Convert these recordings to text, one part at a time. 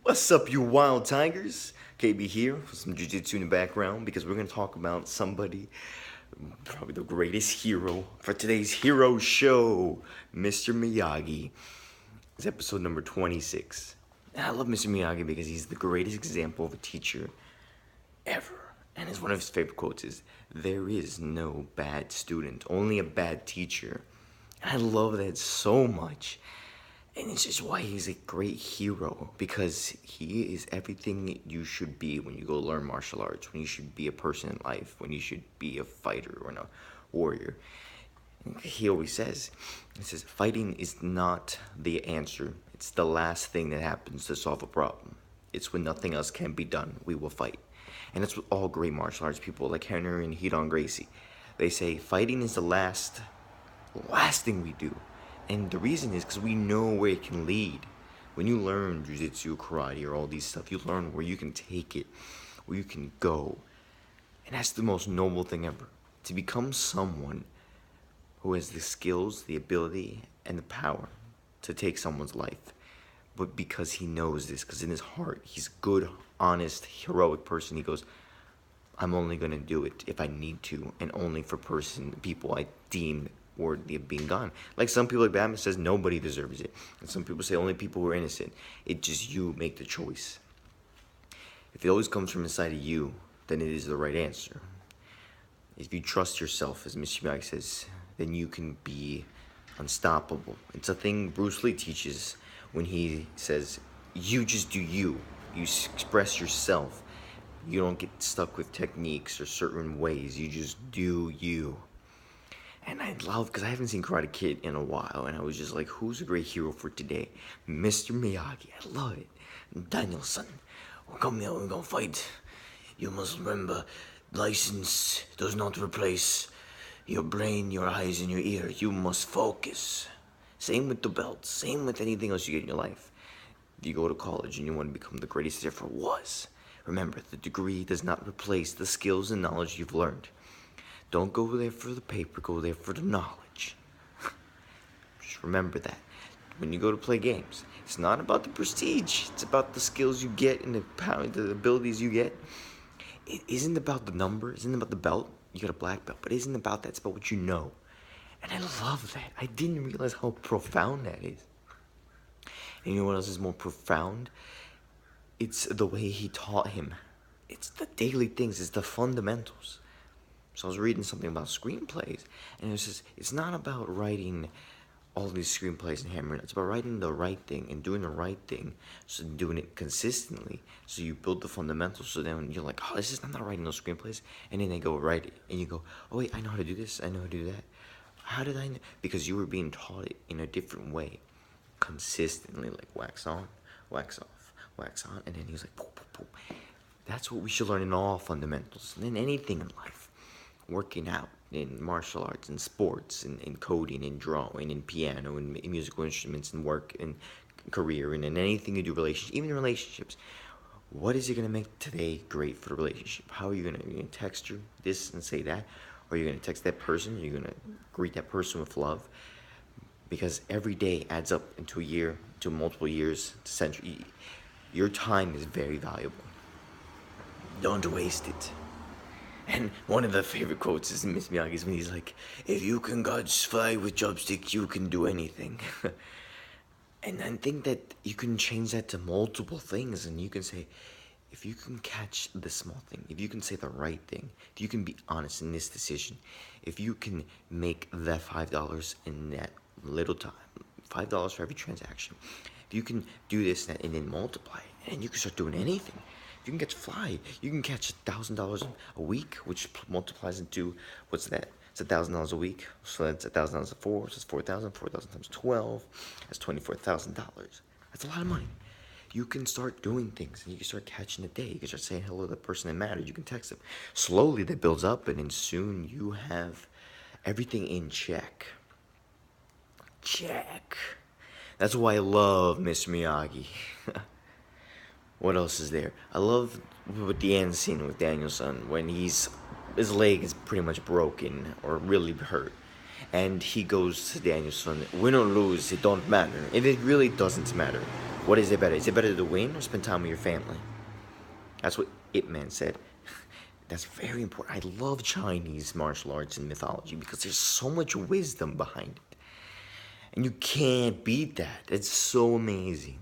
What's up, you wild tigers? KB here with some jiu-jitsu in the background because we're going to talk about somebody, probably the greatest hero for today's hero show, Mr. Miyagi. It's episode number 26. And I love Mr. Miyagi because he's the greatest example of a teacher ever. And one of his favorite quotes is, "There is no bad student, only a bad teacher." And I love that so much. And it's just why he's a great hero, because he is everything you should be when you go learn martial arts, when you should be a person in life, when you should be a fighter or a warrior. He always says, fighting is not the answer. It's the last thing that happens to solve a problem. It's when nothing else can be done, we will fight. And that's what all great martial arts people like Henry and Hidon Gracie, they say fighting is the last thing we do. And the reason is because we know where it can lead. When you learn jiu-jitsu, karate, or all these stuff, you learn where you can take it, where you can go. And that's the most noble thing ever. To become someone who has the skills, the ability, and the power to take someone's life. But because he knows this, because in his heart, he's a good, honest, heroic person. He goes, I'm only going to do it if I need to, and only for people I deem worthy of being gone. Like some people, like Batman says, nobody deserves it. And some people say only people who are innocent. It's just you make the choice. If it always comes from inside of you, then it is the right answer. If you trust yourself, as Mr. Miyagi says, then you can be unstoppable. It's a thing Bruce Lee teaches when he says, you just do you. You express yourself. You don't get stuck with techniques or certain ways. You just do you. And I love, because I haven't seen Karate Kid in a while, and I was just like, who's a great hero for today? Mr. Miyagi. I love it. Danielson, come here, we're gonna fight. You must remember, license does not replace your brain, your eyes, and your ears. You must focus. Same with the belt, same with anything else you get in your life. If you go to college and you want to become the greatest there ever was, remember, the degree does not replace the skills and knowledge you've learned. Don't go there for the paper, go there for the knowledge. Just remember that. When you go to play games, it's not about the prestige, it's about the skills you get and the power, the abilities you get. It isn't about the number, it isn't about the belt. You got a black belt, but it isn't about that, it's about what you know. And I love that. I didn't realize how profound that is. And you know what else is more profound? It's the way he taught him. It's the daily things, it's the fundamentals. So I was reading something about screenplays, and it says it's not about writing all these screenplays and hammering. It's about writing the right thing and doing the right thing, so doing it consistently. So you build the fundamentals. So then you're like, oh, I'm not writing those screenplays, and then they go write it, and you go, oh wait, I know how to do this. I know how to do that. How did I know? Because you were being taught it in a different way, consistently, like wax on, wax off, wax on, and then he was like, boop, boop, boop. That's what we should learn in all fundamentals, and in anything in life. Working out, in martial arts, in sports, in coding, in drawing, in piano, in musical instruments, in work, in career, and in anything you do, even relationships. What is it going to make today great for the relationship? How are you going to text her this and say that? Or are you going to text that person? Are you going to greet that person with love? Because every day adds up into a year, to multiple years, to century. Your time is very valuable. Don't waste it. And one of the favorite quotes is Miss Miyagi's when he's like, if you can catch fly with chopsticks, you can do anything. And I think that you can change that to multiple things, and you can say, if you can catch the small thing, if you can say the right thing, if you can be honest in this decision, if you can make that $5 in that little time, $5 for every transaction, if you can do this and then multiply it, and you can start doing anything. You can catch fly. You can catch $1,000 a week, which multiplies into, what's that? It's $1,000 a week. So that's $1,000 a 4, so it's 4,000. 4,000 times 12, that's $24,000. That's a lot of money. You can start doing things, and you can start catching the day. You can start saying hello to the person that matters. You can text them. Slowly, that builds up, and then soon you have everything in check. Check. That's why I love Mr. Miyagi. What else is there? I love with the end scene with Danielson when his leg is pretty much broken or really hurt. And he goes to Danielson, win or lose, it don't matter. And it really doesn't matter. What is it better? Is it better to win or spend time with your family? That's what Ip Man said. That's very important. I love Chinese martial arts and mythology because there's so much wisdom behind it. And you can't beat that. It's so amazing.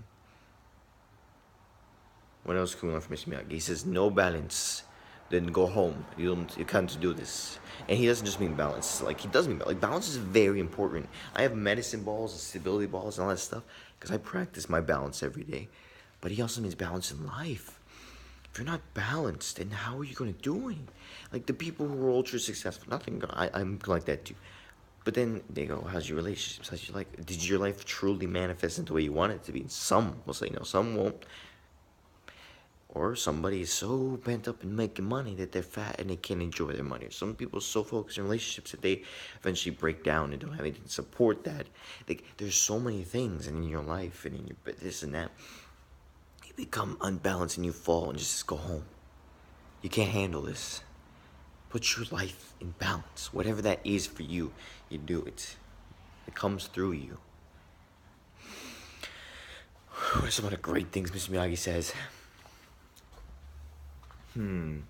What else can we learn from Mr. Miyagi? He says, no balance, then go home. You can't do this. And he doesn't just mean balance. Like, he does mean balance. Like, balance is very important. I have medicine balls and stability balls and all that stuff because I practice my balance every day. But he also means balance in life. If you're not balanced, then how are you going to do it? Like, the people who are ultra successful, I'm like that too. But then they go, how's your relationships? How's your life? Did your life truly manifest into the way you want it to be? Some will say no, some won't. Or somebody is so bent up in making money that they're fat and they can't enjoy their money. Or some people are so focused on relationships that they eventually break down and don't have anything to support that. Like, there's so many things in your life and in your this and that. You become unbalanced and you fall and just go home. You can't handle this. Put your life in balance. Whatever that is for you, you do it. It comes through you. What are some of the great things Mr. Miyagi says? Well,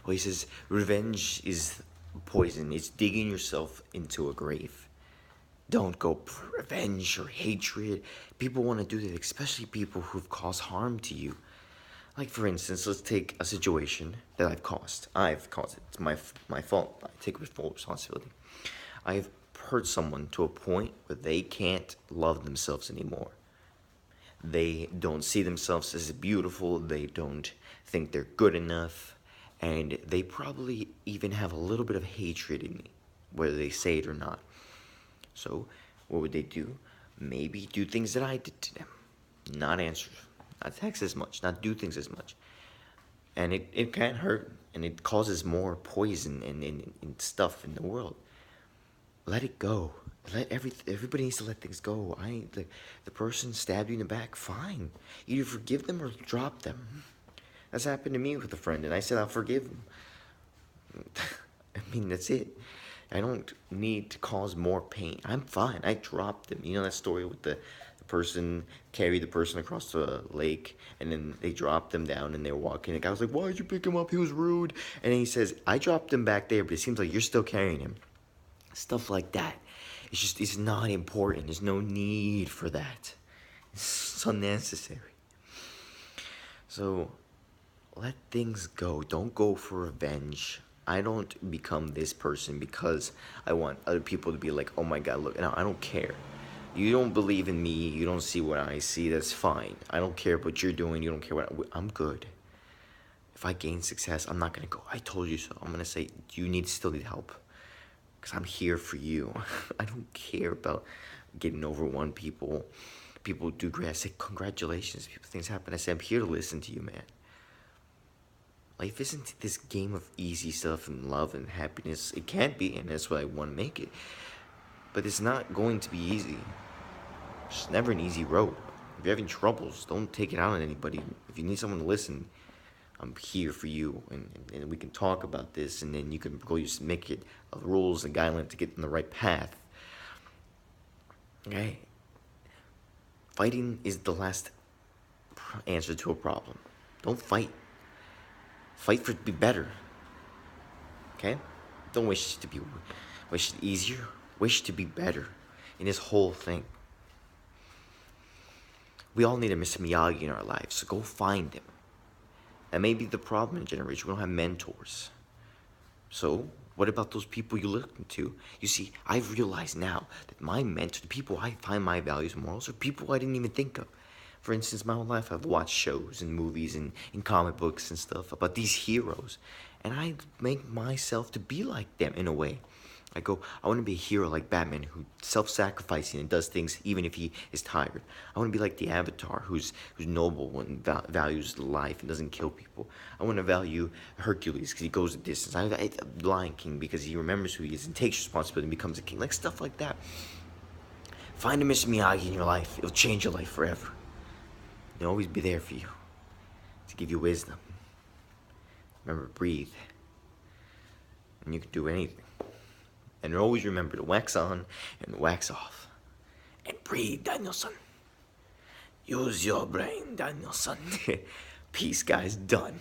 he says, revenge is poison. It's digging yourself into a grave. Don't go for revenge or hatred. People want to do that, especially people who've caused harm to you. Like, for instance, let's take a situation that I've caused. I've caused it. It's my fault. I take full responsibility. I've hurt someone to a point where they can't love themselves anymore. They don't see themselves as beautiful. They don't think they're good enough. And they probably even have a little bit of hatred in me, whether they say it or not. So, what would they do? Maybe do things that I did to them. Not answer, not text as much, not do things as much. And it can hurt, and it causes more poison and stuff in the world. Let it go. Everybody needs to let things go. The person stabbed you in the back, fine. Either forgive them or drop them. That's happened to me with a friend, and I said I'll forgive him. I mean, that's it. I don't need to cause more pain. I'm fine. I dropped them. You know that story with the person carried the person across the lake, and then they dropped them down, and they were walking. The guy was like, "Why did you pick him up? He was rude." And then he says, "I dropped him back there, but it seems like you're still carrying him." Stuff like that. It's not important. There's no need for that. It's unnecessary. So, let things go. Don't go for revenge. I don't become this person because I want other people to be like, oh my god, look. No, I don't care. You don't believe in me. You don't see what I see. That's fine. I don't care what you're doing. You don't care I'm good. If I gain success, I'm not going to go, I told you so. I'm going to say, you still need help. Because I'm here for you. I don't care about getting over one people. People do great. I say, congratulations. Things happen. I say, I'm here to listen to you, man. Life isn't this game of easy stuff and love and happiness. It can't be, and that's why I want to make it. But it's not going to be easy. It's never an easy road. If you're having troubles, don't take it out on anybody. If you need someone to listen, I'm here for you, and we can talk about this, and then you can go just make it rules and guidelines to get in the right path. Okay? Fighting is the last answer to a problem. Don't fight. Fight for it to be better. Okay? Don't wish it easier. Wish to be better in this whole thing. We all need a Mr. Miyagi in our lives, so go find him. That may be the problem in a generation. We don't have mentors. So, what about those people you look to? You see, I've realized now that my mentor, the people I find my values and morals, are people I didn't even think of. For instance, my whole life I've watched shows and movies and comic books and stuff about these heroes. And I make myself to be like them in a way. I want to be a hero like Batman, who's self-sacrificing and does things even if he is tired. I want to be like the Avatar, who's noble and values life and doesn't kill people. I want to value Hercules because he goes the distance. I Lion King because he remembers who he is and takes responsibility and becomes a king. Like stuff like that. Find a Mr. Miyagi in your life. It'll change your life forever. He'll always be there for you to give you wisdom. Remember, breathe. And you can do anything. And always remember to wax on and wax off. And breathe, Daniel-san. Use your brain, Danielson. Peace, guys. Done.